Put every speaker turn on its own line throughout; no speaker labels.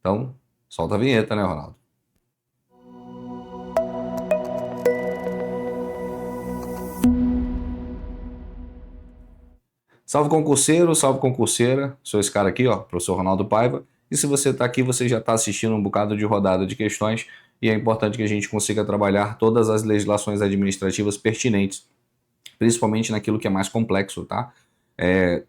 Então, solta a vinheta, né, Ronaldo? Salve concurseiro, salve concurseira. Sou esse cara aqui, ó, professor Ronaldo Paiva. E se você está aqui, você já está assistindo um bocado de rodada de questões e é importante que a gente consiga trabalhar todas as legislações administrativas pertinentes, principalmente naquilo que é mais complexo, tá?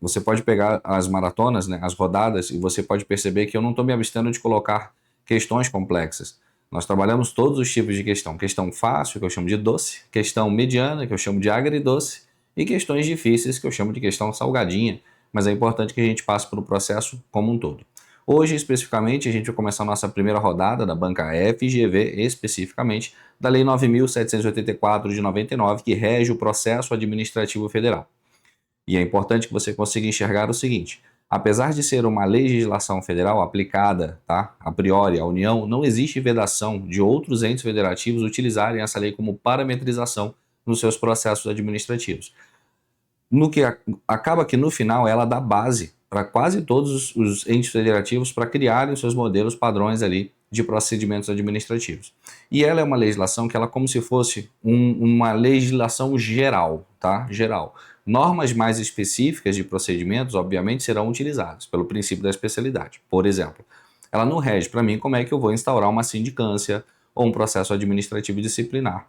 Você pode pegar as maratonas, né, as rodadas, e você pode perceber que eu não estou me abstendo de colocar questões complexas. Nós trabalhamos todos os tipos de questão. Questão fácil, que eu chamo de doce, questão mediana, que eu chamo de agridoce, e questões difíceis, que eu chamo de questão salgadinha, mas é importante que a gente passe pelo processo como um todo. Hoje, especificamente, a gente vai começar a nossa primeira rodada da banca FGV, especificamente, da Lei 9.784 de 99, que rege o processo administrativo federal. E é importante que você consiga enxergar o seguinte: apesar de ser uma legislação federal aplicada, tá, a priori à União, não existe vedação de outros entes federativos utilizarem essa lei como parametrização nos seus processos administrativos. No que acaba que no final ela dá base para quase todos os entes federativos para criarem os seus modelos padrões ali de procedimentos administrativos. E ela é uma legislação que ela é como se fosse uma legislação geral, tá? Geral. Normas mais específicas de procedimentos, obviamente, serão utilizadas pelo princípio da especialidade. Por exemplo, ela não rege para mim como é que eu vou instaurar uma sindicância ou um processo administrativo disciplinar,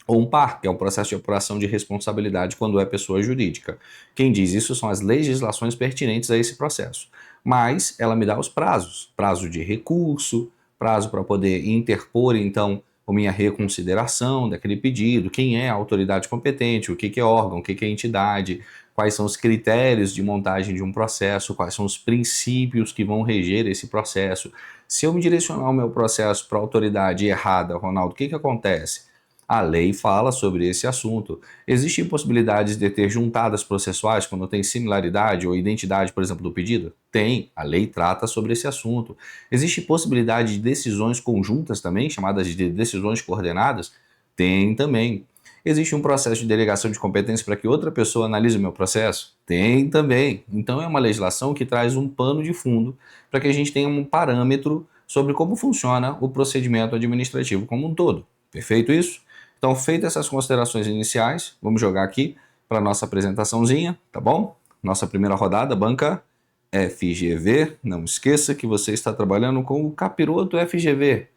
ou um PAR, que é o processo de apuração de responsabilidade quando é pessoa jurídica. Quem diz isso são as legislações pertinentes a esse processo. Mas ela me dá os prazos, prazo de recurso, prazo para poder interpor, então, a minha reconsideração daquele pedido, quem é a autoridade competente, o que é órgão, o que é entidade, quais são os critérios de montagem de um processo, quais são os princípios que vão reger esse processo. Se eu me direcionar o meu processo para a autoridade errada, Ronaldo, o que acontece? A lei fala sobre esse assunto. Existem possibilidades de ter juntadas processuais quando tem similaridade ou identidade, por exemplo, do pedido? Tem. A lei trata sobre esse assunto. Existe possibilidade de decisões conjuntas também, chamadas de decisões coordenadas? Tem também. Existe um processo de delegação de competência para que outra pessoa analise o meu processo? Tem também. Então é uma legislação que traz um pano de fundo para que a gente tenha um parâmetro sobre como funciona o procedimento administrativo como um todo. Perfeito isso? Então, feitas essas considerações iniciais, vamos jogar aqui para a nossa apresentaçãozinha, tá bom? Nossa primeira rodada, banca FGV. Não esqueça que você está trabalhando com o capiroto FGV.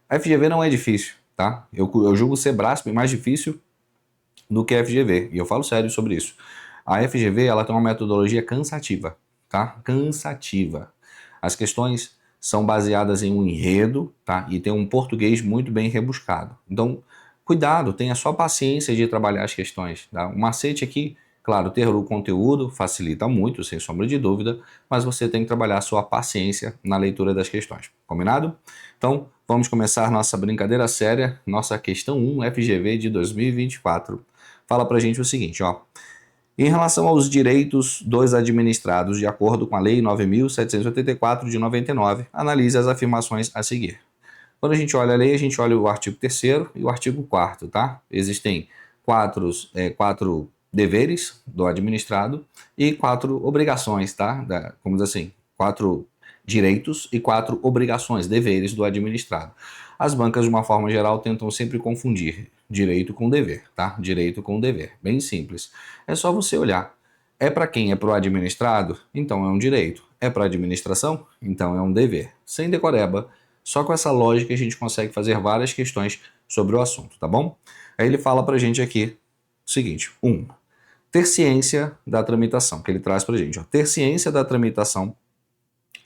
A FGV não é difícil, tá? Eu julgo ser Brasp mais difícil do que a FGV, e eu falo sério sobre isso. A FGV, ela tem uma metodologia cansativa, tá? Cansativa. As questões são baseadas em um enredo, tá? E tem um português muito bem rebuscado. Então, cuidado, tenha só paciência de trabalhar as questões, tá? O macete aqui, claro, ter o conteúdo facilita muito, sem sombra de dúvida, mas você tem que trabalhar a sua paciência na leitura das questões. Combinado? Então, vamos começar nossa brincadeira séria, nossa questão 1 FGV de 2024. Fala pra gente o seguinte, ó. Em relação aos direitos dos administrados de acordo com a Lei 9.784 de 99, analise as afirmações a seguir. Quando a gente olha a lei, a gente olha o artigo 3º e o artigo 4º, tá? Existem quatro deveres do administrado e 4 obrigações, tá? Como dizer assim, 4 direitos e 4 obrigações, deveres do administrado. As bancas, de uma forma geral, tentam sempre confundir direito com dever, tá? Direito com dever, bem simples. É só você olhar. É para quem é para o administrado? Então é um direito. É para a administração? Então é um dever. Sem decoreba, só com essa lógica a gente consegue fazer várias questões sobre o assunto, tá bom? Aí ele fala pra gente aqui o seguinte: 1. Ter ciência da tramitação, que ele traz pra gente, ó. Ter ciência da tramitação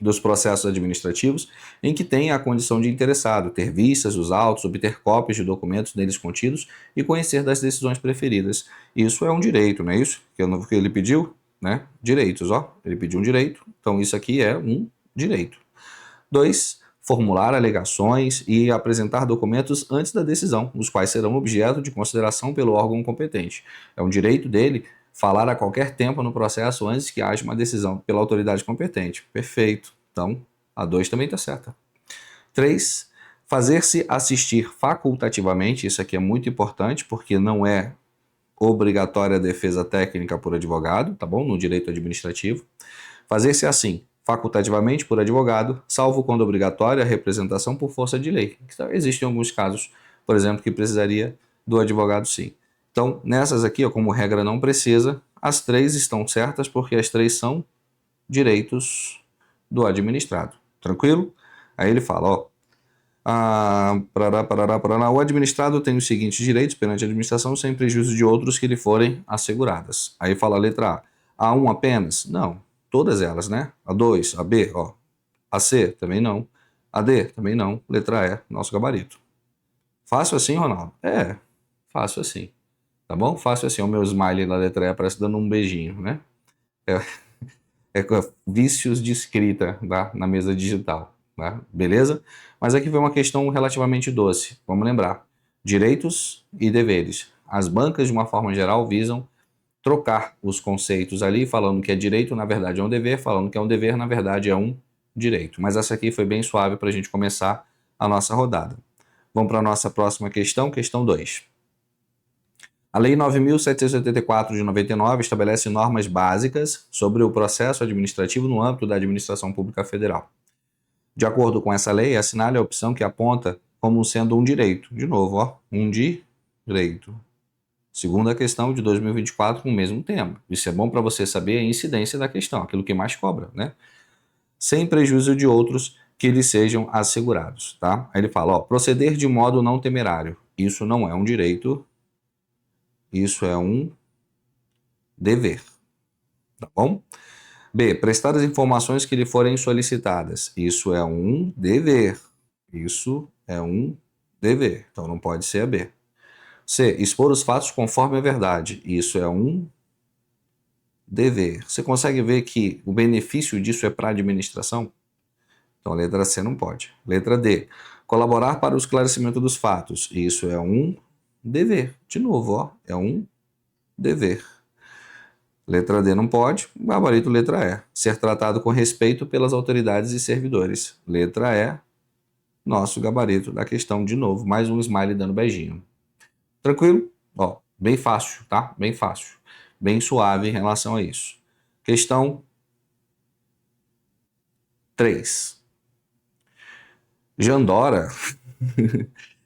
dos processos administrativos em que tenha a condição de interessado, ter vistas os autos, obter cópias de documentos neles contidos e conhecer das decisões preferidas. Isso é um direito, não é isso? Que ele pediu, né? Direitos, ó. Ele pediu um direito, então isso aqui é um direito. 2. Formular alegações e apresentar documentos antes da decisão, os quais serão objeto de consideração pelo órgão competente. É um direito dele falar a qualquer tempo no processo antes que haja uma decisão pela autoridade competente. Perfeito. Então, a 2 também está certa. 3. Fazer-se assistir facultativamente, isso aqui é muito importante, porque não é obrigatória a defesa técnica por advogado, tá bom? No direito administrativo. Fazer-se assim, facultativamente por advogado, salvo quando obrigatória a representação por força de lei. Então, existem alguns casos, por exemplo, que precisaria do advogado sim. Então, nessas aqui, ó, como regra não precisa, as três estão certas porque as três são direitos do administrado. Tranquilo? Aí ele fala, ó, o administrado tem os seguintes direitos perante a administração sem prejuízo de outros que lhe forem asseguradas. Aí fala a letra A. A1 apenas? Não. Todas elas, né? A 2, a B, ó. A C, também não. A D, também não. Letra E, nosso gabarito. Fácil assim, Ronaldo? É, fácil assim. Tá bom? Fácil assim. O meu smiley na letra E parece dando um beijinho, né? É vícios de escrita, tá? Na mesa digital, tá? Beleza? Mas aqui foi uma questão relativamente doce. Vamos lembrar. Direitos e deveres. As bancas, de uma forma geral, visam trocar os conceitos ali, falando que é direito, na verdade é um dever, falando que é um dever, na verdade é um direito. Mas essa aqui foi bem suave para a gente começar a nossa rodada. Vamos para a nossa próxima questão, questão 2. A Lei 9.784 de 99 estabelece normas básicas sobre o processo administrativo no âmbito da administração pública federal. De acordo com essa lei, assinale a opção que aponta como sendo um direito. De novo, ó, um direito. Segunda questão de 2024 com o mesmo tema. Isso é bom para você saber a incidência da questão, aquilo que mais cobra, né? Sem prejuízo de outros que lhe sejam assegurados, tá? Aí ele fala, ó, proceder de modo não temerário. Isso não é um direito, isso é um dever, tá bom? B, prestar as informações que lhe forem solicitadas. Isso é um dever. Isso é um dever. Então não pode ser a B. C, expor os fatos conforme a verdade. Isso é um dever. Você consegue ver que o benefício disso é para a administração? Então a letra C não pode. Letra D, colaborar para o esclarecimento dos fatos. Isso é um dever. De novo, ó, é um dever. Letra D não pode, gabarito letra E. Ser tratado com respeito pelas autoridades e servidores. Letra E, nosso gabarito da questão de novo. Mais um smiley dando beijinho. Tranquilo? Ó, bem fácil, tá? Bem fácil. Bem suave em relação a isso. Questão 3. Jandora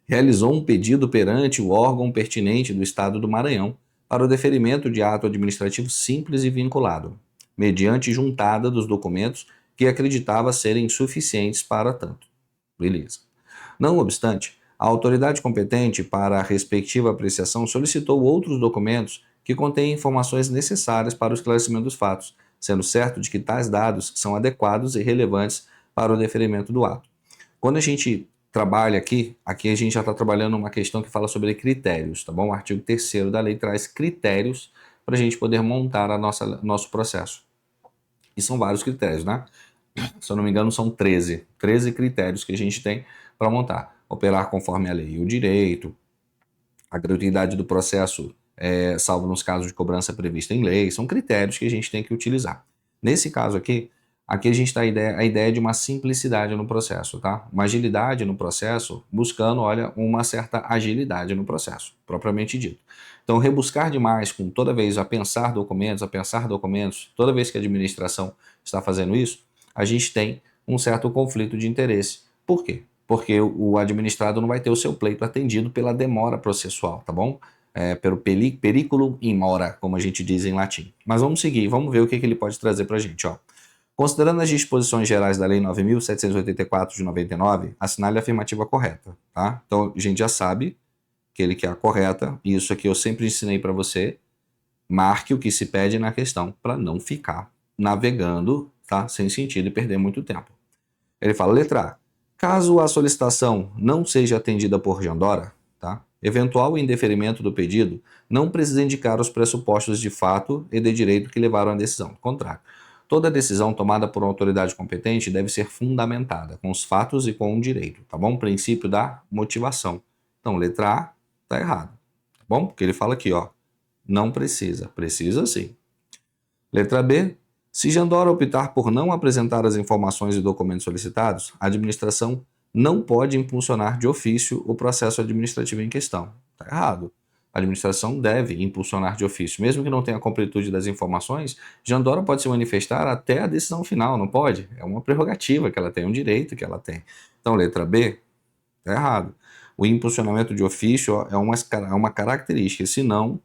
realizou um pedido perante o órgão pertinente do Estado do Maranhão para o deferimento de ato administrativo simples e vinculado, mediante juntada dos documentos que acreditava serem suficientes para tanto. Beleza. Não obstante, a autoridade competente para a respectiva apreciação solicitou outros documentos que contêm informações necessárias para o esclarecimento dos fatos, sendo certo de que tais dados são adequados e relevantes para o deferimento do ato. Quando a gente trabalha aqui a gente já está trabalhando uma questão que fala sobre critérios, tá bom? O artigo 3º da lei traz critérios para a gente poder montar nosso processo. E são vários critérios, né? Se eu não me engano, são 13 critérios que a gente tem para montar. Operar conforme a lei e o direito, a gratuidade do processo, salvo nos casos de cobrança prevista em lei, são critérios que a gente tem que utilizar. Nesse caso aqui a gente está a ideia de uma simplicidade no processo, tá? Uma agilidade no processo, buscando, olha, uma certa agilidade no processo, propriamente dito. Então, rebuscar demais com toda vez a pensar documentos, toda vez que a administração está fazendo isso, a gente tem um certo conflito de interesse. Por quê? Porque o administrado não vai ter o seu pleito atendido pela demora processual, tá bom? Pelo periculum in mora, como a gente diz em latim. Mas vamos seguir, vamos ver o que ele pode trazer para a gente, ó. Considerando as disposições gerais da Lei 9.784 de 99, assinale a afirmativa correta, tá? Então, a gente já sabe que ele quer a correta, e isso aqui eu sempre ensinei para você, marque o que se pede na questão para não ficar navegando, tá? Sem sentido e perder muito tempo. Ele fala, letra A, caso a solicitação não seja atendida por Jandora, tá? Eventual indeferimento do pedido não precisa indicar os pressupostos de fato e de direito que levaram à decisão, ao contrário. Toda decisão tomada por uma autoridade competente deve ser fundamentada com os fatos e com o direito, tá bom? Princípio da motivação. Então, letra A tá errado, tá bom? Porque ele fala aqui, ó, não precisa. Precisa sim. Letra B, se Jandora optar por não apresentar as informações e documentos solicitados, a administração não pode impulsionar de ofício o processo administrativo em questão. Tá errado. A administração deve impulsionar de ofício. Mesmo que não tenha completude das informações, Jandora pode se manifestar até a decisão final, não pode? É uma prerrogativa que ela tem, um direito que ela tem. Então, letra B, está errado. O impulsionamento de ofício é uma característica, se não,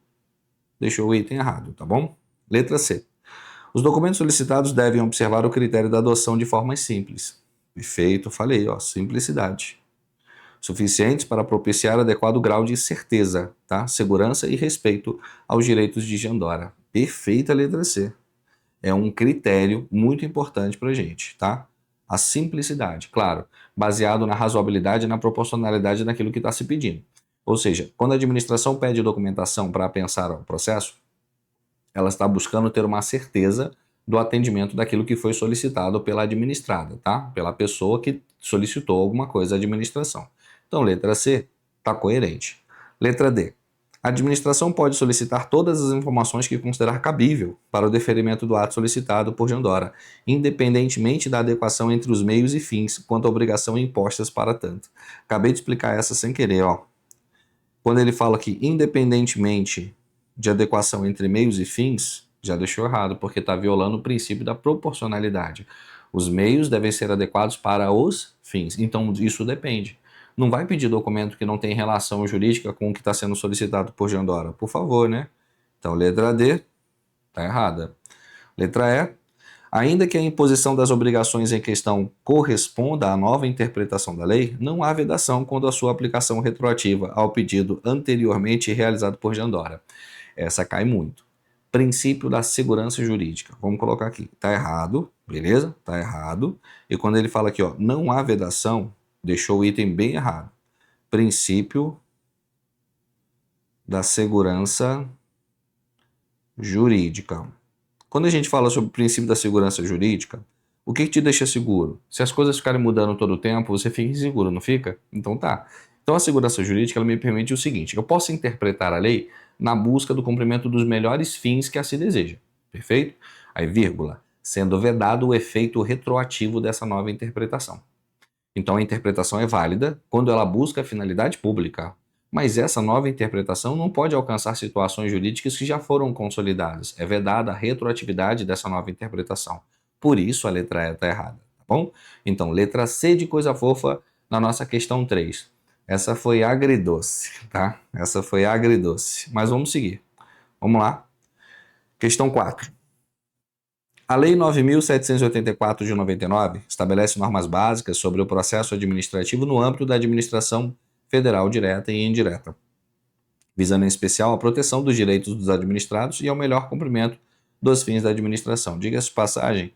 deixou o item errado, tá bom? Letra C. Os documentos solicitados devem observar o critério da adoção de formas simples. Perfeito, falei, ó, simplicidade. Suficientes para propiciar adequado grau de certeza, tá? Segurança e respeito aos direitos de Jandora. Perfeita letra C. É um critério muito importante para a gente, tá? A simplicidade, claro, baseado na razoabilidade e na proporcionalidade daquilo que está se pedindo. Ou seja, quando a administração pede documentação para pensar o processo, ela está buscando ter uma certeza do atendimento daquilo que foi solicitado pela administrada, tá? Pela pessoa que solicitou alguma coisa à administração. Então, letra C está coerente. Letra D. A administração pode solicitar todas as informações que considerar cabível para o deferimento do ato solicitado por Jandora, independentemente da adequação entre os meios e fins quanto à obrigação impostas para tanto. Acabei de explicar essa sem querer, ó. Quando ele fala que independentemente de adequação entre meios e fins, já deixou errado, porque está violando o princípio da proporcionalidade. Os meios devem ser adequados para os fins. Então, isso depende. Não vai pedir documento que não tem relação jurídica com o que está sendo solicitado por Jandora. Por favor, né? Então, letra D está errada. Letra E. Ainda que a imposição das obrigações em questão corresponda à nova interpretação da lei, não há vedação quando a sua aplicação retroativa ao pedido anteriormente realizado por Jandora. Essa cai muito. Princípio da segurança jurídica. Vamos colocar aqui. Está errado, beleza? Está errado. E quando ele fala aqui, ó, não há vedação, deixou o item bem errado. Princípio da segurança jurídica. Quando a gente fala sobre o princípio da segurança jurídica, o que te deixa seguro? Se as coisas ficarem mudando todo o tempo, você fica inseguro, não fica? Então tá. Então a segurança jurídica ela me permite o seguinte: eu posso interpretar a lei na busca do cumprimento dos melhores fins que assim deseja. Perfeito? Aí, vírgula, sendo vedado o efeito retroativo dessa nova interpretação. Então a interpretação é válida quando ela busca a finalidade pública. Mas essa nova interpretação não pode alcançar situações jurídicas que já foram consolidadas. É vedada a retroatividade dessa nova interpretação. Por isso a letra E está errada, tá bom? Então, letra C de coisa fofa na nossa questão 3. Essa foi agridoce, tá? Essa foi agridoce. Mas vamos seguir. Vamos lá. Questão 4. A Lei 9.784 de 99 estabelece normas básicas sobre o processo administrativo no âmbito da administração federal direta e indireta, visando em especial a proteção dos direitos dos administrados e ao melhor cumprimento dos fins da administração. Diga-se de passagem,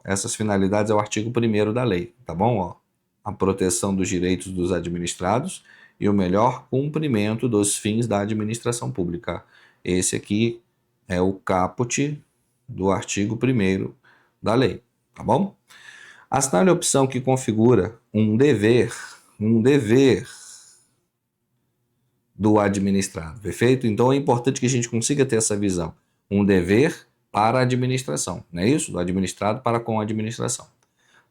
essas finalidades é o artigo 1º da lei, tá bom? Ó, a proteção dos direitos dos administrados e o melhor cumprimento dos fins da administração pública. Esse aqui é o caput do artigo 1º da lei, tá bom? Assinale a opção que configura um dever do administrado, perfeito? Então é importante que a gente consiga ter essa visão, um dever para a administração, não é isso? Do administrado para com a administração.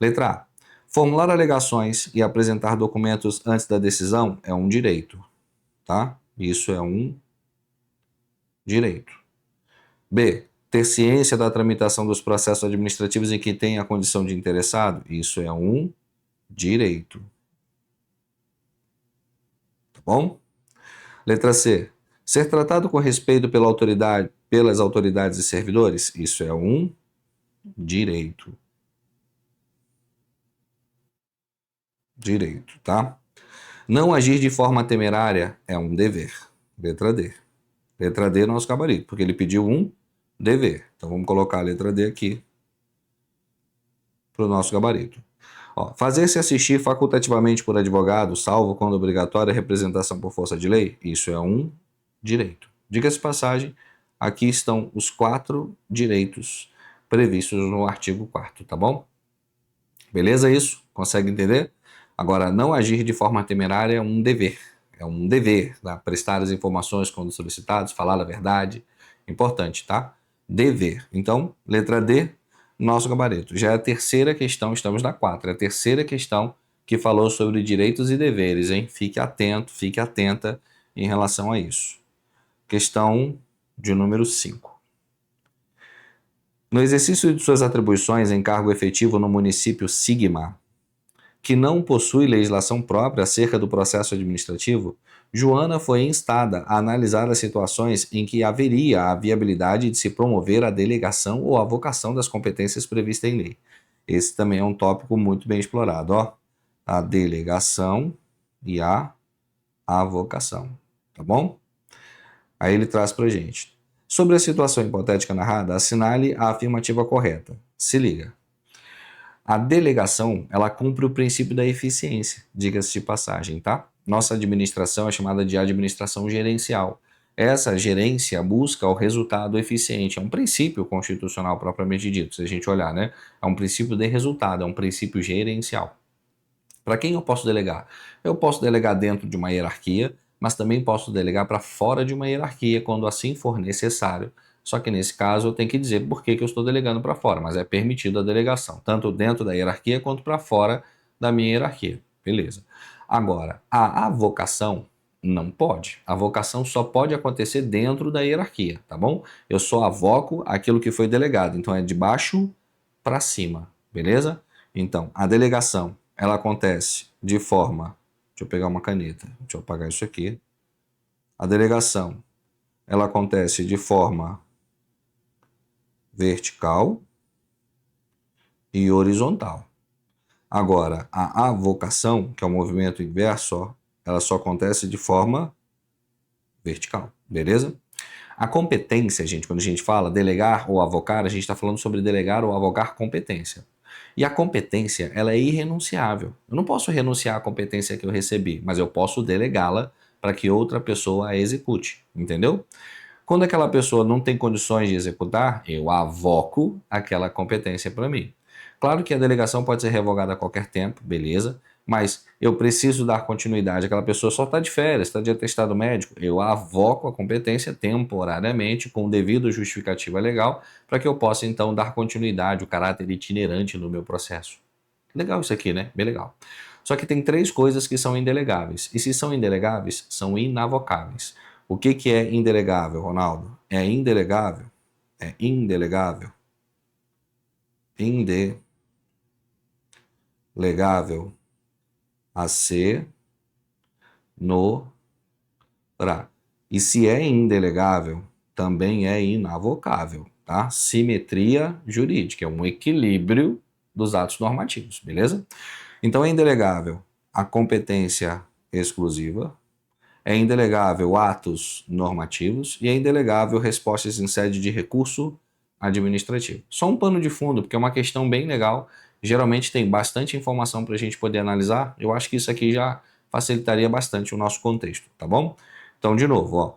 Letra A. Formular alegações e apresentar documentos antes da decisão é um direito, tá? Isso é um direito. B. Ter ciência da tramitação dos processos administrativos em que tem a condição de interessado, isso é um direito. Tá bom? Letra C. Ser tratado com respeito pelas autoridades e servidores, isso é um direito. Direito, tá? Não agir de forma temerária é um dever. Letra D. Letra D é nosso gabarito, porque ele pediu um dever. Então vamos colocar a letra D aqui para o nosso gabarito. Ó, fazer-se assistir facultativamente por advogado, salvo quando obrigatória a representação por força de lei, isso é um direito. Diga-se de passagem, aqui estão os 4 direitos previstos no artigo 4º, tá bom? Beleza isso? Consegue entender? Agora, não agir de forma temerária é um dever. É um dever, tá? Prestar as informações quando solicitados, falar a verdade. Importante, tá? Dever. Então, letra D, nosso gabarito. Já é a terceira questão, estamos na 4. É a terceira questão que falou sobre direitos e deveres, hein? Fique atento, fique atenta, em relação a isso. Questão de número 5. No exercício de suas atribuições em cargo efetivo no município Sigma, que não possui legislação própria acerca do processo administrativo, Joana foi instada a analisar as situações em que haveria a viabilidade de se promover a delegação ou a avocação das competências previstas em lei. Esse também é um tópico muito bem explorado, ó. A delegação e a avocação, tá bom? Aí ele traz pra gente. Sobre a situação hipotética narrada, assinale a afirmativa correta. Se liga. A delegação, ela cumpre o princípio da eficiência, diga-se de passagem, tá? Nossa administração é chamada de administração gerencial. Essa gerência busca o resultado eficiente, é um princípio constitucional propriamente dito, se a gente olhar, né? É um princípio de resultado, é um princípio gerencial. Para quem eu posso delegar? Eu posso delegar dentro de uma hierarquia, mas também posso delegar para fora de uma hierarquia quando assim for necessário. Só que nesse caso eu tenho que dizer por que eu estou delegando para fora, mas é permitido a delegação, tanto dentro da hierarquia quanto para fora da minha hierarquia. Beleza. Agora, a avocação não pode. A avocação só pode acontecer dentro da hierarquia, tá bom? Eu só avoco aquilo que foi delegado, então é de baixo para cima, beleza? Então, a delegação ela acontece de forma... Deixa eu pegar uma caneta, deixa eu apagar isso aqui. A delegação, ela acontece de forma vertical e horizontal. Agora, a avocação, que é o movimento inverso, ó, ela só acontece de forma vertical, beleza? A competência, gente, quando a gente fala delegar ou avocar, a gente está falando sobre delegar ou avocar competência. E a competência, ela é irrenunciável. Eu não posso renunciar à competência que eu recebi, mas eu posso delegá-la para que outra pessoa a execute, entendeu? Quando aquela pessoa não tem condições de executar, eu avoco aquela competência para mim. Claro que a delegação pode ser revogada a qualquer tempo, beleza, mas eu preciso dar continuidade. Aquela pessoa só está de férias, está de atestado médico, eu avoco a competência temporariamente, com devido justificativa legal, para que eu possa então dar continuidade, o caráter itinerante no meu processo. Legal isso aqui, né? Bem legal. Só que tem 3 coisas que são indelegáveis. E se são indelegáveis, são inavocáveis. O que é indelegável, Ronaldo? É indelegável? É indelegável? Indelegável a ser no ra. E se é indelegável, também é inavocável, tá? Simetria jurídica, é um equilíbrio dos atos normativos, beleza? Então é indelegável a competência exclusiva, é indelegável atos normativos e é indelegável respostas em sede de recurso administrativo. Só um pano de fundo, porque é uma questão bem legal, geralmente tem bastante informação para a gente poder analisar, eu acho que isso aqui já facilitaria bastante o nosso contexto, tá bom? Então, de novo, ó,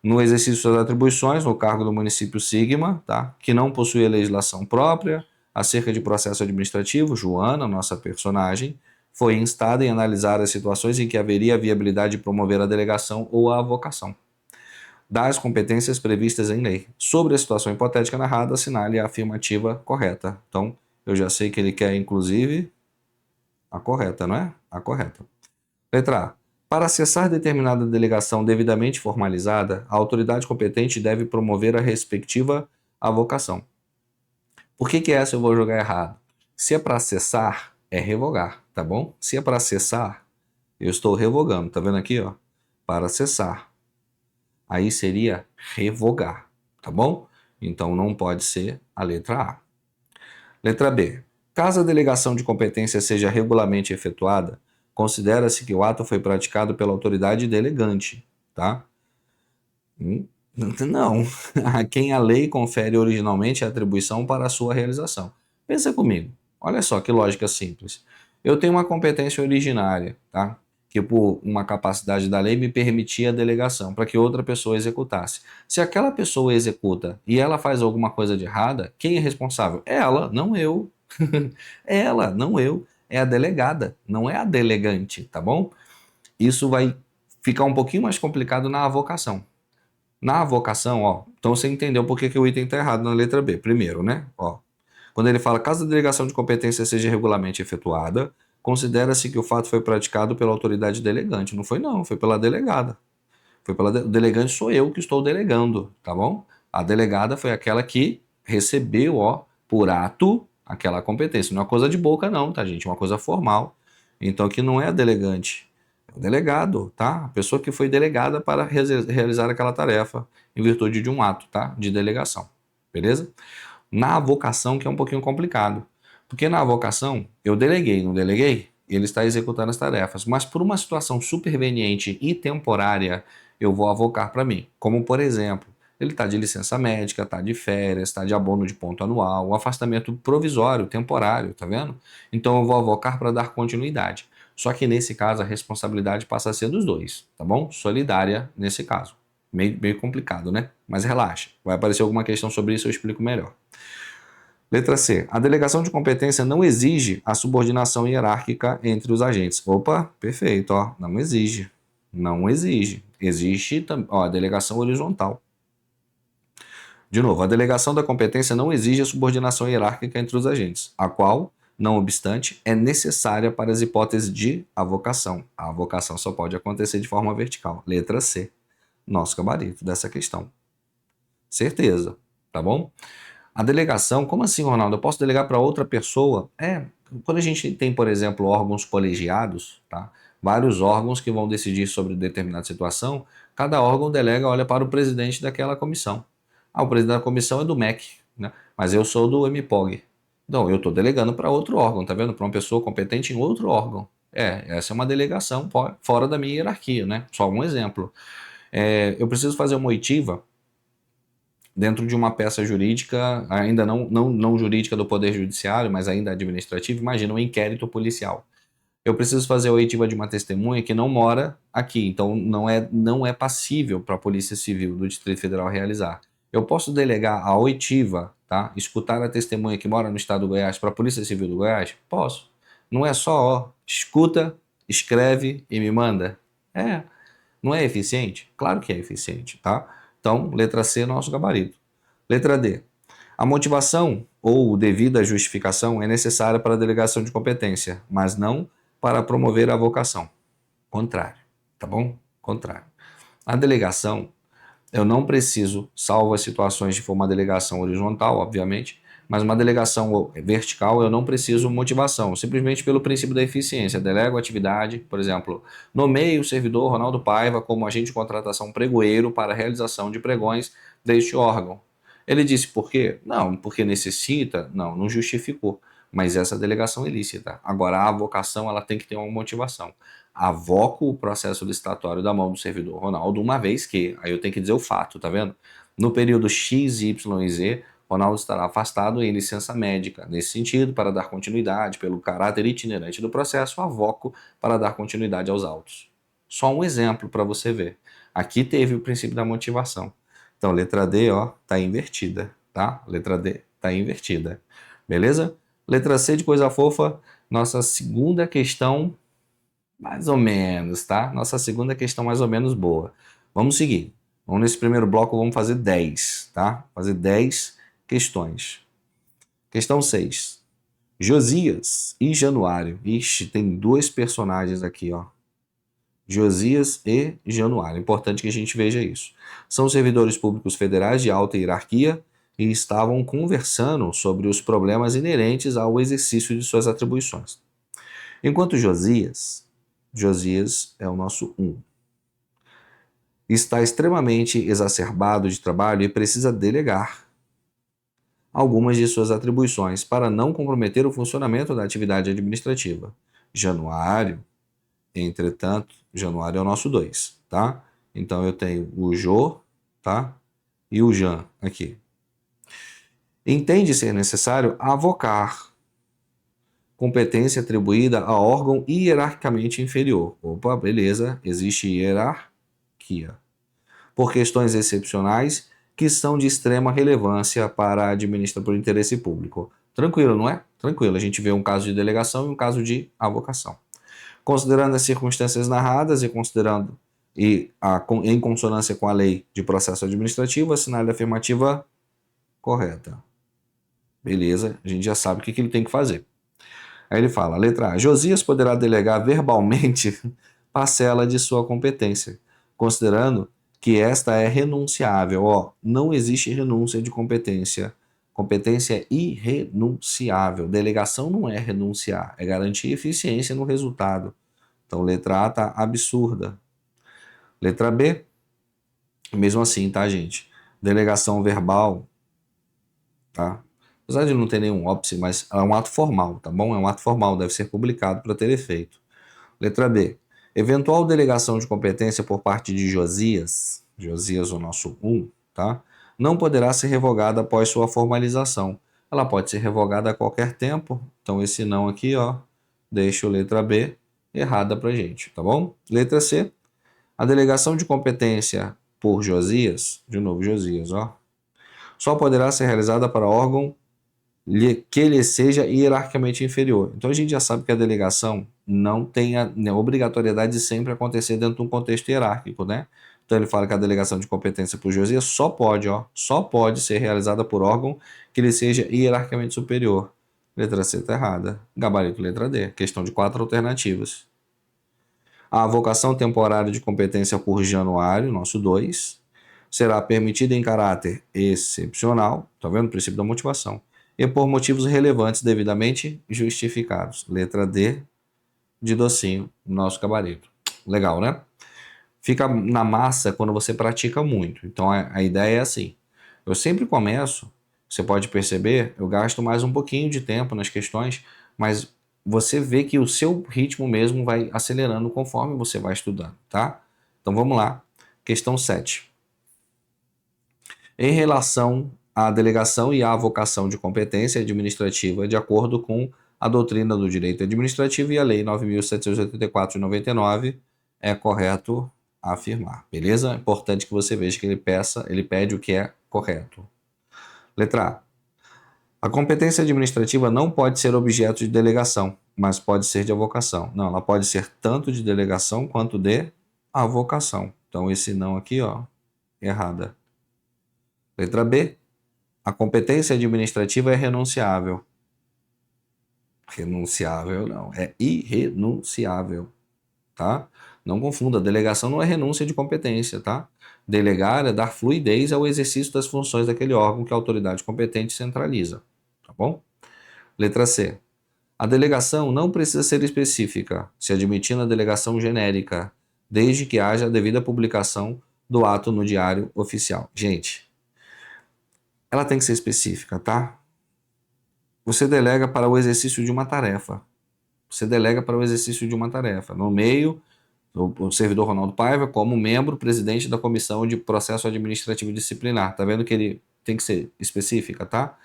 no exercício das atribuições, no cargo do município Sigma, tá? Que não possui legislação própria, acerca de processo administrativo, Joana, nossa personagem, foi instada em analisar as situações em que haveria a viabilidade de promover a delegação ou a avocação das competências previstas em lei. Sobre a situação hipotética narrada, assinale a afirmativa correta. Então, eu já sei que ele quer, inclusive, a correta, não é? A correta. Letra A. Para acessar determinada delegação devidamente formalizada, a autoridade competente deve promover a respectiva avocação. Por que essa eu vou jogar errado? Se é para acessar, é revogar, tá bom? Se é para acessar, eu estou revogando, tá vendo aqui, ó? Para acessar. Aí seria revogar, tá bom? Então não pode ser a letra A. Letra B. Caso a delegação de competência seja regularmente efetuada, considera-se que o ato foi praticado pela autoridade delegante, tá? Não, a quem a lei confere originalmente a atribuição para a sua realização. Pensa comigo, olha só que lógica simples. Eu tenho uma competência originária, tá? Que por uma capacidade da lei me permitia a delegação para que outra pessoa executasse. Se aquela pessoa executa e ela faz alguma coisa de errada, quem é responsável? É ela, não eu. É ela, não eu. É a delegada, não é a delegante, tá bom? Isso vai ficar um pouquinho mais complicado na avocação. Na avocação, ó, então você entendeu por que o item está errado na letra B. Primeiro, né? Ó, quando ele fala, caso a delegação de competência seja regularmente efetuada, considera-se que o fato foi praticado pela autoridade delegante. Não foi não, foi pela delegada. Foi pela o delegante sou eu que estou delegando, tá bom? A delegada foi aquela que recebeu, ó, por ato, aquela competência. Não é uma coisa de boca não, tá, gente? É uma coisa formal. Então aqui não é a delegante, é o delegado, tá? A pessoa que foi delegada para realizar aquela tarefa em virtude de um ato, tá? De delegação, beleza? Na avocação que é um pouquinho complicado, porque na avocação eu deleguei, não deleguei? Ele está executando as tarefas, mas por uma situação superveniente e temporária, eu vou avocar para mim. Como, por exemplo, ele está de licença médica, está de férias, está de abono de ponto anual, um afastamento provisório, temporário, tá vendo? Então eu vou avocar para dar continuidade. Só que nesse caso a responsabilidade passa a ser dos dois, tá bom? Solidária nesse caso. Meio complicado, né? Mas relaxa, vai aparecer alguma questão sobre isso, eu explico melhor. Letra C. A delegação de competência não exige a subordinação hierárquica entre os agentes. Opa, perfeito, ó. Não exige. Não exige. Existe ó, a delegação horizontal. De novo, a delegação da competência não exige a subordinação hierárquica entre os agentes, a qual, não obstante, é necessária para as hipóteses de avocação. A avocação só pode acontecer de forma vertical. Letra C. Nosso gabarito dessa questão. Certeza, tá bom? A delegação, como assim, Ronaldo? Eu posso delegar para outra pessoa? Quando a gente tem, por exemplo, órgãos colegiados, tá? Vários órgãos que vão decidir sobre determinada situação, cada órgão delega, olha para o presidente daquela comissão. Ah, o presidente da comissão é do MEC, né? Mas eu sou do MPOG. Então, eu estou delegando para outro órgão, tá vendo? Para uma pessoa competente em outro órgão. Essa é uma delegação fora da minha hierarquia, né? Só um exemplo. Eu preciso fazer uma oitiva dentro de uma peça jurídica, ainda não jurídica do Poder Judiciário, mas ainda administrativa. Imagina um inquérito policial. Eu preciso fazer a oitiva de uma testemunha que não mora aqui, então não é passível para a Polícia Civil do Distrito Federal realizar. Eu posso delegar a oitiva, tá? Escutar a testemunha que mora no estado do Goiás para a Polícia Civil do Goiás? Posso. Não é só, ó, escuta, escreve e me manda. Não é eficiente? Claro que é eficiente, tá? Então, letra C, nosso gabarito. Letra D. A motivação ou devida justificação é necessária para a delegação de competência, mas não para promover a avocação. Contrário, tá bom? Contrário. A delegação, eu não preciso, salvo as situações de for uma delegação horizontal, obviamente, mas uma delegação vertical eu não preciso motivação, simplesmente pelo princípio da eficiência. Delego atividade, por exemplo, nomeio o servidor Ronaldo Paiva como agente de contratação pregoeiro para a realização de pregões deste órgão. Ele disse por quê? Não, porque necessita? Não justificou. Mas essa delegação é ilícita. Agora, a avocação ela tem que ter uma motivação. Avoco o processo licitatório da mão do servidor Ronaldo, uma vez que, aí eu tenho que dizer o fato, tá vendo? No período X, Y e Z, Ronaldo estará afastado em licença médica. Nesse sentido, para dar continuidade, pelo caráter itinerante do processo, avoco para dar continuidade aos autos. Só um exemplo para você ver. Aqui teve o princípio da motivação. Então, letra D, ó, tá invertida, tá? Letra D tá invertida. Beleza? Letra C de coisa fofa, nossa segunda questão, mais ou menos, tá? Nossa segunda questão mais ou menos boa. Vamos seguir. Vamos nesse primeiro bloco, vamos fazer 10, tá? Fazer 10 questões. Questão 6. Josias e Januário. Ixi, tem dois personagens aqui, ó. Josias e Januário. Importante que a gente veja isso. São servidores públicos federais de alta hierarquia e estavam conversando sobre os problemas inerentes ao exercício de suas atribuições. Enquanto Josias é o nosso 1, está extremamente exacerbado de trabalho e precisa delegar algumas de suas atribuições para não comprometer o funcionamento da atividade administrativa. Januário, entretanto, Januário é o nosso 2, tá? Então eu tenho o Jô, tá? E o Jan aqui. Entende ser necessário avocar competência atribuída a órgão hierarquicamente inferior. Opa, beleza, existe hierarquia. Por questões excepcionais que são de extrema relevância para a administração por interesse público. Tranquilo, não é? Tranquilo, a gente vê um caso de delegação e um caso de avocação. Considerando as circunstâncias narradas e considerando em consonância com a lei de processo administrativo, assinale a afirmativa correta. Beleza, a gente já sabe o que ele tem que fazer. Aí ele fala, letra A, Josias poderá delegar verbalmente parcela de sua competência, considerando que esta é renunciável. Ó, não existe renúncia de competência. Competência é irrenunciável. Delegação não é renunciar, é garantir eficiência no resultado. Então, letra A tá absurda. Letra B, mesmo assim, tá, gente? Delegação verbal, tá? Apesar de não ter nenhum óbice, mas é um ato formal, tá bom? É um ato formal, deve ser publicado para ter efeito. Letra B, eventual delegação de competência por parte de Josias, Josias o nosso 1, tá? Não poderá ser revogada após sua formalização. Ela pode ser revogada a qualquer tempo, então esse não aqui, ó, deixa o letra B errada pra gente, tá bom? Letra C, a delegação de competência por Josias, de novo Josias, ó, só poderá ser realizada para órgão que lhe seja hierarquicamente inferior. Então a gente já sabe que a delegação não tem a obrigatoriedade de sempre acontecer dentro de um contexto hierárquico, né? Então ele fala que a delegação de competência por Josias só pode ser realizada por órgão que lhe seja hierarquicamente superior. Letra C está errada. Gabarito letra D. Questão de 4 alternativas. A avocação temporária de competência por Januário, nosso 2, será permitida em caráter excepcional, tá vendo? O princípio da motivação, e por motivos relevantes devidamente justificados. Letra D de docinho, nosso gabarito. Legal, né? Fica na massa quando você pratica muito. Então a ideia é assim. Eu sempre começo, você pode perceber, eu gasto mais um pouquinho de tempo nas questões, mas você vê que o seu ritmo mesmo vai acelerando conforme você vai estudando, tá? Então vamos lá. Questão 7. Em relação à delegação e à avocação de competência administrativa, de acordo com a doutrina do direito administrativo e a Lei 9.784 de 99, é correto afirmar, beleza? É importante que você veja que ele pede o que é correto. Letra A. A competência administrativa não pode ser objeto de delegação, mas pode ser de avocação. Não, ela pode ser tanto de delegação quanto de avocação. Então esse não aqui, ó, errada. Letra B. A competência administrativa é renunciável. Renunciável não, é irrenunciável, tá? Não confunda, delegação não é renúncia de competência, tá? Delegar é dar fluidez ao exercício das funções daquele órgão que a autoridade competente centraliza, tá bom? Letra C. A delegação não precisa ser específica, se admitindo a delegação genérica, desde que haja a devida publicação do ato no Diário Oficial. Gente, ela tem que ser específica, tá? Você delega para o exercício de uma tarefa. Você delega para o exercício de uma tarefa. No meio, o servidor Ronaldo Paiva, como membro, presidente da Comissão de Processo Administrativo Disciplinar. Tá vendo que ele tem que ser específica, tá?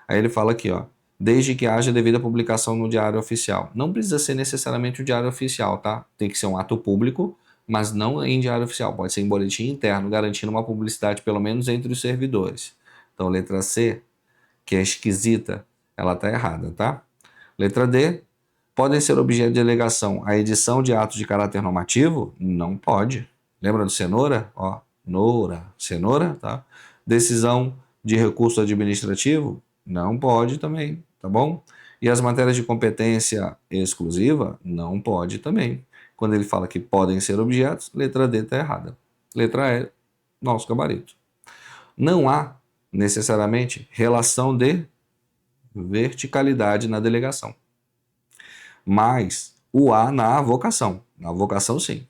Aí ele fala aqui, ó, desde que haja devida publicação no Diário Oficial. Não precisa ser necessariamente o Diário Oficial, tá? Tem que ser um ato público, mas não em Diário Oficial. Pode ser em boletim interno, garantindo uma publicidade, pelo menos entre os servidores. Então, letra C, que é esquisita, ela tá errada, tá? Letra D, podem ser objeto de delegação a edição de atos de caráter normativo? Não pode. Lembra do cenoura? Ó, cenoura, tá? Decisão de recurso administrativo? Não pode também, tá bom? E as matérias de competência exclusiva? Não pode também. Quando ele fala que podem ser objetos, letra D está errada. Letra E, nosso gabarito. Não há, necessariamente, relação de verticalidade na delegação. Mas o há na avocação. Na avocação, sim.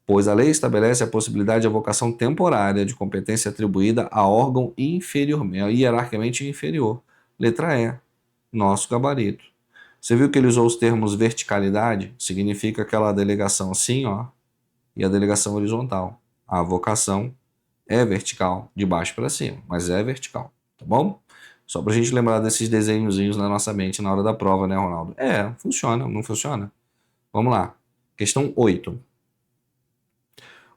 Pois a lei estabelece a possibilidade de avocação temporária de competência atribuída a órgão inferior, hierarquicamente inferior. Letra E, nosso gabarito. Você viu que ele usou os termos verticalidade? Significa aquela delegação assim, ó, e a delegação horizontal. A avocação é vertical, de baixo para cima, mas é vertical, tá bom? Só pra gente lembrar desses desenhozinhos na nossa mente na hora da prova, né, Ronaldo? É, funciona, não funciona? Vamos lá. Questão 8.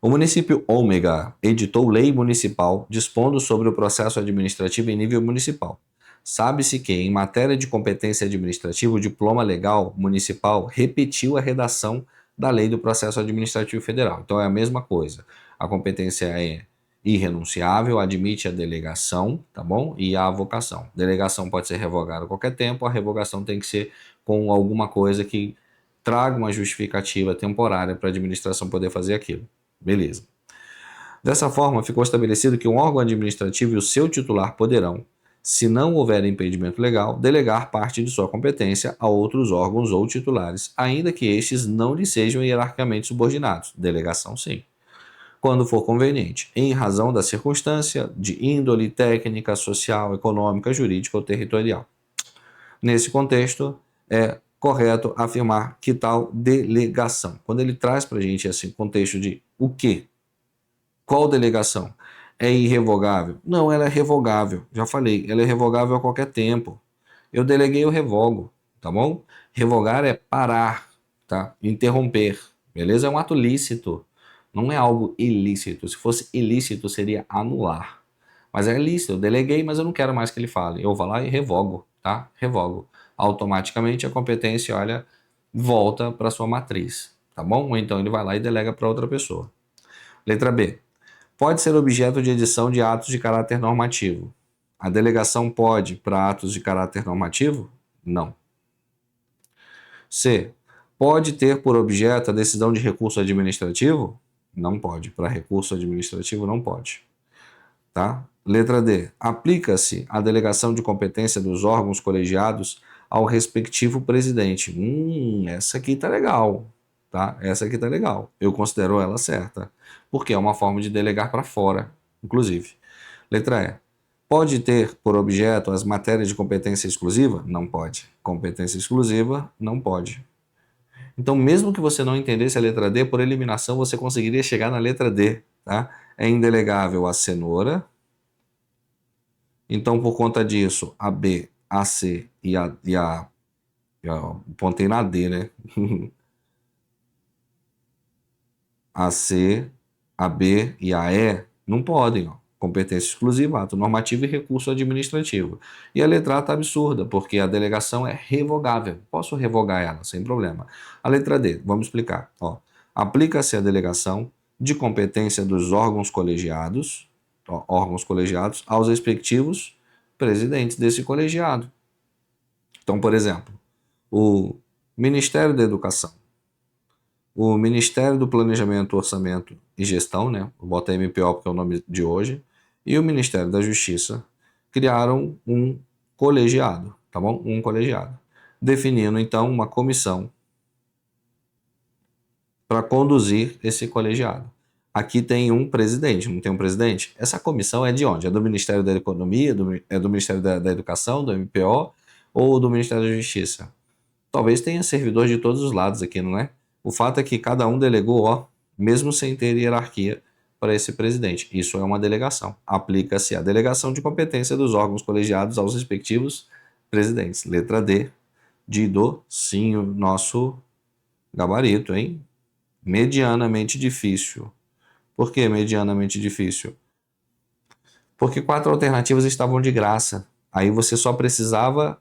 O município Ômega editou lei municipal dispondo sobre o processo administrativo em nível municipal. Sabe-se que, em matéria de competência administrativa, o diploma legal municipal repetiu a redação da lei do processo administrativo federal. Então é a mesma coisa. A competência é irrenunciável, admite a delegação, tá bom? E a avocação. Delegação pode ser revogada a qualquer tempo, a revogação tem que ser com alguma coisa que traga uma justificativa temporária para a administração poder fazer aquilo. Beleza. Dessa forma, ficou estabelecido que um órgão administrativo e o seu titular poderão, se não houver impedimento legal, delegar parte de sua competência a outros órgãos ou titulares, ainda que estes não lhe sejam hierarquicamente subordinados. Delegação, sim. Quando for conveniente, em razão da circunstância de índole técnica, social, econômica, jurídica ou territorial. Nesse contexto, é correto afirmar que tal delegação, quando ele traz para a gente esse contexto de o quê? Qual delegação? É irrevogável? Não, ela é revogável. Já falei, ela é revogável a qualquer tempo. Eu deleguei, eu revogo, tá bom? Revogar é parar, tá? Interromper, beleza? É um ato lícito, não é algo ilícito. Se fosse ilícito, seria anular. Mas é lícito, eu deleguei, mas eu não quero mais que ele fale. Eu vou lá e revogo, tá? Revogo. Automaticamente a competência, olha, volta para sua matriz, tá bom? Ou então ele vai lá e delega para outra pessoa. Letra B. Pode ser objeto de edição de atos de caráter normativo. A delegação pode para atos de caráter normativo? Não. C. Pode ter por objeto a decisão de recurso administrativo? Não pode. Para recurso administrativo, não pode. Tá? Letra D. Aplica-se a delegação de competência dos órgãos colegiados ao respectivo presidente. Essa aqui tá legal. Tá? Essa aqui tá legal. Eu considero ela certa. Porque é uma forma de delegar para fora, inclusive. Letra E. Pode ter por objeto as matérias de competência exclusiva? Não pode. Competência exclusiva? Não pode. Então, mesmo que você não entendesse a letra D, por eliminação você conseguiria chegar na letra D. Tá? É indelegável a cenoura. Então, por conta disso, a B, a C pontei na D, né? A C, a B e a E não podem, ó. Competência exclusiva, ato normativo e recurso administrativo. E a letra A está absurda, porque a delegação é revogável. Posso revogar ela, sem problema. A letra D, vamos explicar. Ó, aplica-se a delegação de competência dos órgãos colegiados, aos respectivos presidentes desse colegiado. Então, por exemplo, o Ministério da Educação, o Ministério do Planejamento, Orçamento e Gestão, né? Vou botar MPO porque é o nome de hoje, e o Ministério da Justiça criaram um colegiado, tá bom? Um colegiado, definindo então uma comissão para conduzir esse colegiado. Aqui tem um presidente, não tem um presidente? Essa comissão é de onde? É do Ministério da Economia, é do Ministério da Educação, do MPO ou do Ministério da Justiça? Talvez tenha servidor de todos os lados aqui, não é? O fato é que cada um delegou, ó, mesmo sem ter hierarquia, para esse presidente. Isso é uma delegação. Aplica-se a delegação de competência dos órgãos colegiados aos respectivos presidentes. Letra D, de do, sim, o nosso gabarito, hein? Medianamente difícil. Por que medianamente difícil? Porque 4 alternativas estavam de graça. Aí você só precisava,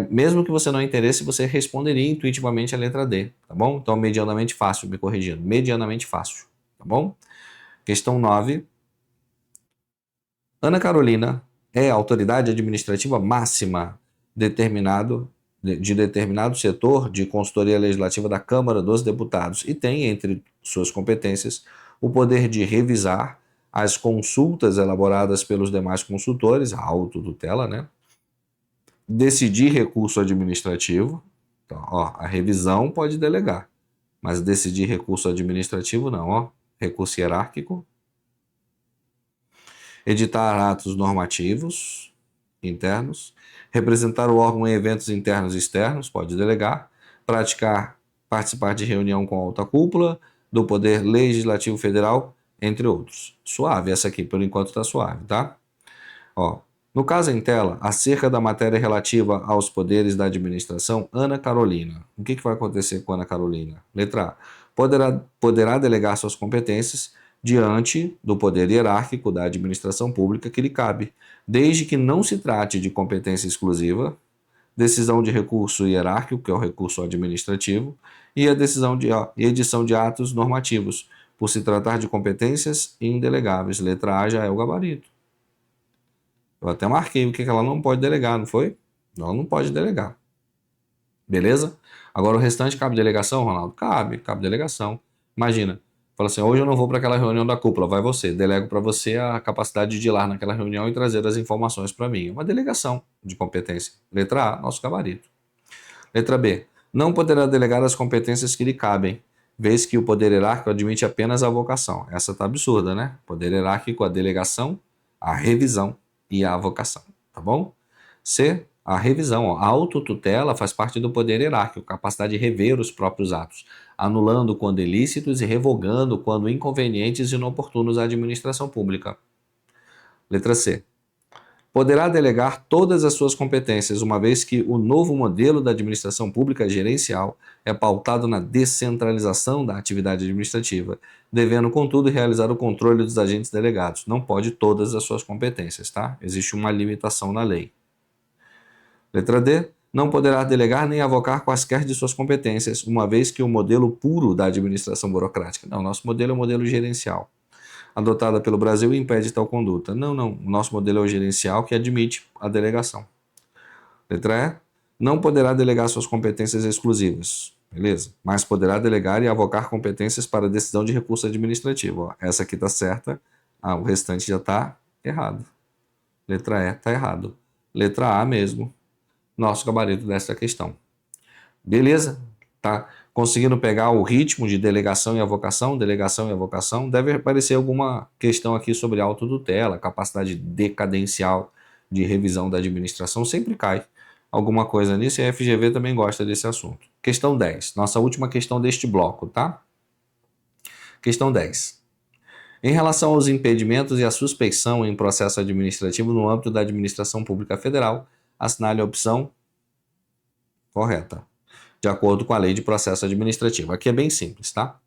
mesmo que você não entendesse, você responderia intuitivamente a letra D, tá bom? Então, medianamente fácil, me corrigindo. Medianamente fácil, tá bom? Questão 9. Ana Carolina é a autoridade administrativa máxima de determinado setor de consultoria legislativa da Câmara dos Deputados e tem, entre suas competências, o poder de revisar as consultas elaboradas pelos demais consultores, a autotutela, né? Decidir recurso administrativo, então, ó, a revisão pode delegar, mas decidir recurso administrativo não, ó, recurso hierárquico, editar atos normativos internos, representar o órgão em eventos internos e externos, pode delegar, participar de reunião com alta cúpula do Poder Legislativo Federal, entre outros. Suave, essa aqui por enquanto está suave, tá? Ó, no caso em tela, acerca da matéria relativa aos poderes da administração, Ana Carolina. O que vai acontecer com Ana Carolina? Letra A. Poderá delegar suas competências diante do poder hierárquico da administração pública que lhe cabe, desde que não se trate de competência exclusiva, decisão de recurso hierárquico, que é o recurso administrativo, e a decisão de edição de atos normativos, por se tratar de competências indelegáveis. Letra A já é o gabarito. Eu até marquei o que ela não pode delegar, não foi? Ela não pode delegar. Beleza? Agora o restante cabe delegação, Ronaldo? Cabe delegação. Imagina, Fala assim, hoje eu não vou para aquela reunião da cúpula, vai você. Delego para você a capacidade de ir lá naquela reunião e trazer as informações para mim. Uma delegação de competência. Letra A, nosso gabarito. Letra B, não poderá delegar as competências que lhe cabem, vez que o poder hierárquico admite apenas a avocação. Essa está absurda, né? Poder hierárquico, a delegação, a revisão e a avocação, tá bom? C, a revisão, ó, a autotutela faz parte do poder hierárquico, capacidade de rever os próprios atos, anulando quando ilícitos e revogando quando inconvenientes e inoportunos à administração pública. Letra C, poderá delegar todas as suas competências, uma vez que o novo modelo da administração pública gerencial é pautado na descentralização da atividade administrativa, devendo, contudo, realizar o controle dos agentes delegados. Não pode todas as suas competências, tá? Existe uma limitação na lei. Letra D. Não poderá delegar nem avocar quaisquer de suas competências, uma vez que o modelo puro da administração burocrática. Não, nosso modelo é o modelo gerencial adotada pelo Brasil impede tal conduta. Não, não. O nosso modelo é o gerencial que admite a delegação. Letra E. Não poderá delegar suas competências exclusivas. Beleza? Mas poderá delegar e avocar competências para decisão de recurso administrativo. Ó, essa aqui está certa, o restante já está errado. Letra E está errado. Letra A mesmo. Nosso gabarito dessa questão. Beleza? Tá conseguindo pegar o ritmo de delegação e avocação? Delegação e avocação. Deve aparecer alguma questão aqui sobre autotutela, capacidade decadencial de revisão da administração. Sempre cai alguma coisa nisso e a FGV também gosta desse assunto. Questão 10. Nossa última questão deste bloco, tá? Questão 10. Em relação aos impedimentos e à suspeição em processo administrativo no âmbito da administração pública federal, assinale a opção correta, de acordo com a lei de processo administrativo. Aqui é bem simples, tá?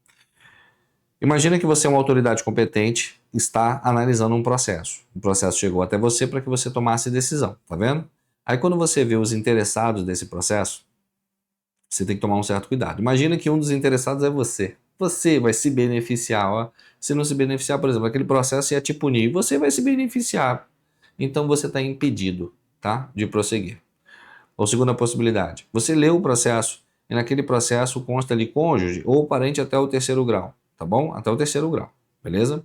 Imagina que você é uma autoridade competente, está analisando um processo. O processo chegou até você para que você tomasse decisão, tá vendo? Aí quando você vê os interessados desse processo, você tem que tomar um certo cuidado. Imagina que um dos interessados é você. Você vai se beneficiar, ó. Se não se beneficiar, por exemplo, aquele processo ia te punir, você vai se beneficiar. Então você está impedido, tá, de prosseguir. Ou segunda possibilidade, você leu o processo e naquele processo consta ali cônjuge ou parente até o terceiro grau, tá bom? Até o terceiro grau, beleza?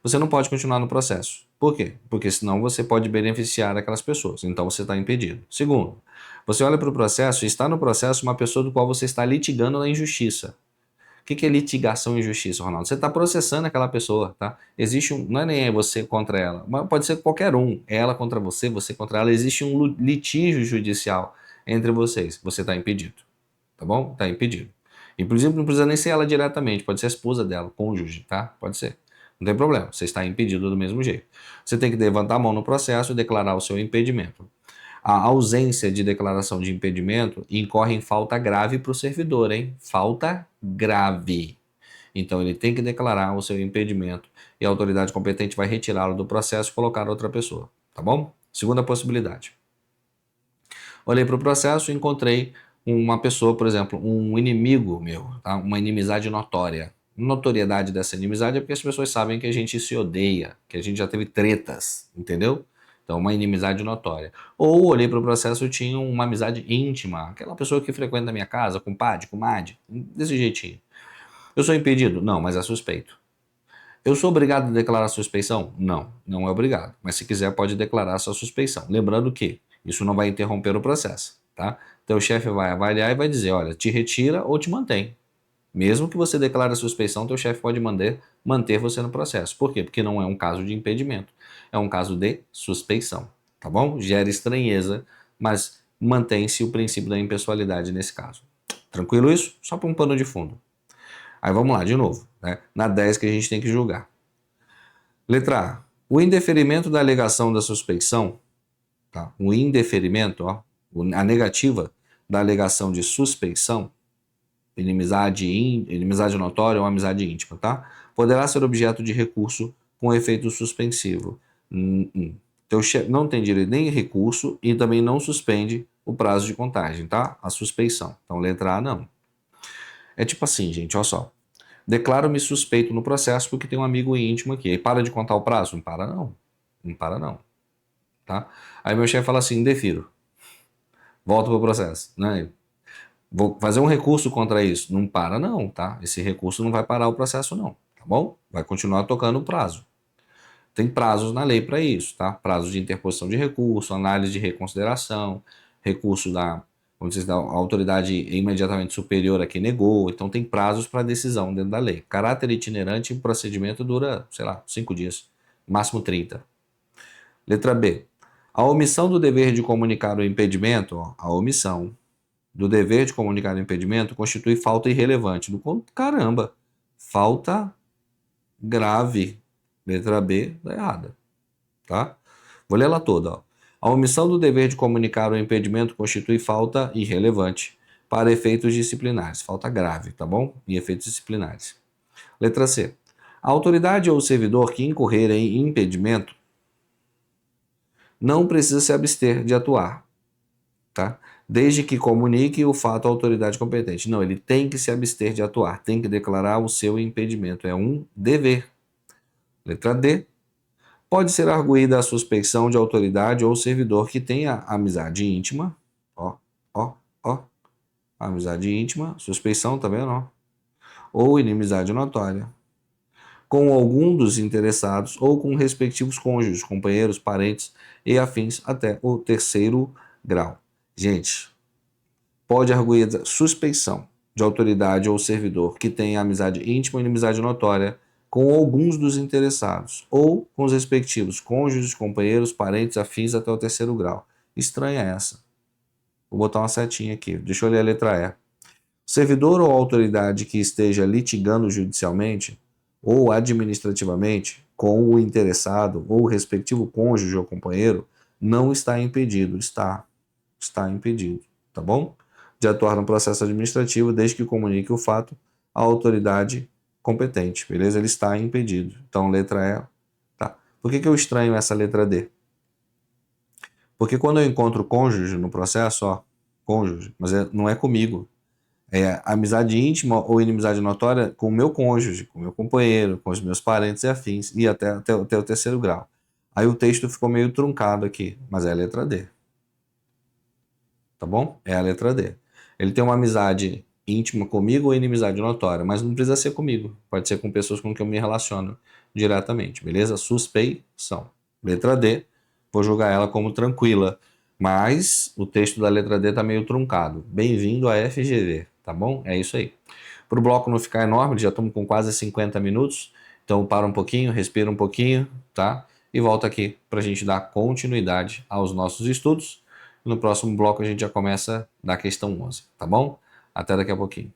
Você não pode continuar no processo. Por quê? Porque senão você pode beneficiar aquelas pessoas, então você está impedido. Segundo, você olha para o processo e está no processo uma pessoa do qual você está litigando na injustiça. O que é litigação e injustiça, Ronaldo? Você está processando aquela pessoa, tá? Existe um, não é nem você contra ela, mas pode ser qualquer um, ela contra você contra ela. Existe um litígio judicial entre vocês. Você está impedido, tá bom? Está impedido. Inclusive não precisa nem ser ela diretamente, pode ser a esposa dela, cônjuge, tá? Pode ser. Não tem problema, você está impedido do mesmo jeito. Você tem que levantar a mão no processo e declarar o seu impedimento. A ausência de declaração de impedimento incorre em falta grave para o servidor, hein? Falta grave. Então ele tem que declarar o seu impedimento e a autoridade competente vai retirá-lo do processo e colocar outra pessoa, tá bom? Segunda possibilidade. Olhei para o processo e encontrei uma pessoa, por exemplo, um inimigo meu, tá? Uma inimizade notória. Notoriedade dessa inimizade é porque as pessoas sabem que a gente se odeia, que a gente já teve tretas, entendeu? Então, uma inimizade notória. Ou olhei para o processo e tinha uma amizade íntima, aquela pessoa que frequenta a minha casa, compadre, comadre, desse jeitinho. Eu sou impedido? Não, mas é suspeito. Eu sou obrigado a declarar suspeição? Não, não é obrigado. Mas se quiser, pode declarar sua suspeição. Lembrando que isso não vai interromper o processo, tá? Então o chefe vai avaliar e vai dizer, olha, te retira ou te mantém. Mesmo que você declare a suspeição, teu chefe pode manter você no processo. Por quê? Porque não é um caso de impedimento, é um caso de suspeição, tá bom? Gera estranheza, mas mantém-se o princípio da impessoalidade nesse caso. Tranquilo isso? Só para um pano de fundo. Aí vamos lá, de novo, né? Na 10 que a gente tem que julgar. Letra A. O indeferimento da alegação da suspeição, tá? O indeferimento, ó, a negativa da alegação de suspeição, inimizade notória ou amizade íntima, tá? Poderá ser objeto de recurso com efeito suspensivo. Teu chefe não tem direito nem recurso e também não suspende o prazo de contagem, tá? A suspeição. Então, letra A, não. É tipo assim, gente, olha só. Declaro-me suspeito no processo porque tem um amigo íntimo aqui. Aí para de contar o prazo? Não para não. Não para não. Tá? Aí meu chefe fala assim, indefiro. Volta pro processo, né? Vou fazer um recurso contra isso. Não para não, tá? Esse recurso não vai parar o processo não. tá bom? Vai continuar tocando o prazo. Tem prazos na lei para isso, tá? Prazo de interposição de recurso, análise de reconsideração, recurso da, vamos dizer, da autoridade imediatamente superior a quem negou. Então tem prazos para decisão dentro da lei. Caráter itinerante, o procedimento dura, sei lá, 5 dias, máximo 30. Letra B. A omissão do dever de comunicar o impedimento, ó, a omissão do dever de comunicar o impedimento constitui falta irrelevante. Caramba, falta grave. Letra B, tá errada, tá? Vou ler ela toda, ó. A omissão do dever de comunicar o impedimento constitui falta irrelevante para efeitos disciplinares. Falta grave, tá bom? Em efeitos disciplinares. Letra C. A autoridade ou o servidor que incorrer em impedimento não precisa se abster de atuar, tá? Desde que comunique o fato à autoridade competente. Não, ele tem que se abster de atuar, tem que declarar o seu impedimento. É um dever. Letra D. Pode ser arguída a suspeição de autoridade ou servidor que tenha amizade íntima. Ó, ó, ó. Amizade íntima, suspeição, tá vendo? Ó. Ou inimizade notória. Com algum dos interessados ou com respectivos cônjuges, companheiros, parentes e afins até o terceiro grau. Gente, pode arguir suspeição de autoridade ou servidor que tenha amizade íntima ou inimizade notória com alguns dos interessados, ou com os respectivos cônjuges, companheiros, parentes, afins até o terceiro grau. Estranha essa. Vou botar uma setinha aqui. Deixa eu ler a letra E. Servidor ou autoridade que esteja litigando judicialmente ou administrativamente com o interessado ou o respectivo cônjuge ou companheiro não está impedido. Está impedido, tá bom? De atuar no processo administrativo desde que comunique o fato à autoridade competente, beleza? Ele está impedido. Então, letra E, tá. Por que eu estranho essa letra D? Porque quando eu encontro cônjuge no processo, ó, cônjuge, mas não é comigo. É amizade íntima ou inimizade notória com o meu cônjuge, com o meu companheiro, com os meus parentes e afins, e até o terceiro grau. Aí o texto ficou meio truncado aqui, mas é a letra D. Tá bom? É a letra D. Ele tem uma amizade íntima comigo ou inimizade notória, mas não precisa ser comigo. Pode ser com pessoas com quem eu me relaciono diretamente, beleza? Suspeição. Letra D, vou julgar ela como tranquila, mas o texto da letra D tá meio truncado. Bem-vindo à FGV, tá bom? É isso aí. Para o bloco não ficar enorme, já estamos com quase 50 minutos, então para um pouquinho, respira um pouquinho, tá? E volta aqui para a gente dar continuidade aos nossos estudos. No próximo bloco a gente já começa da questão 11, tá bom? Até daqui a pouquinho.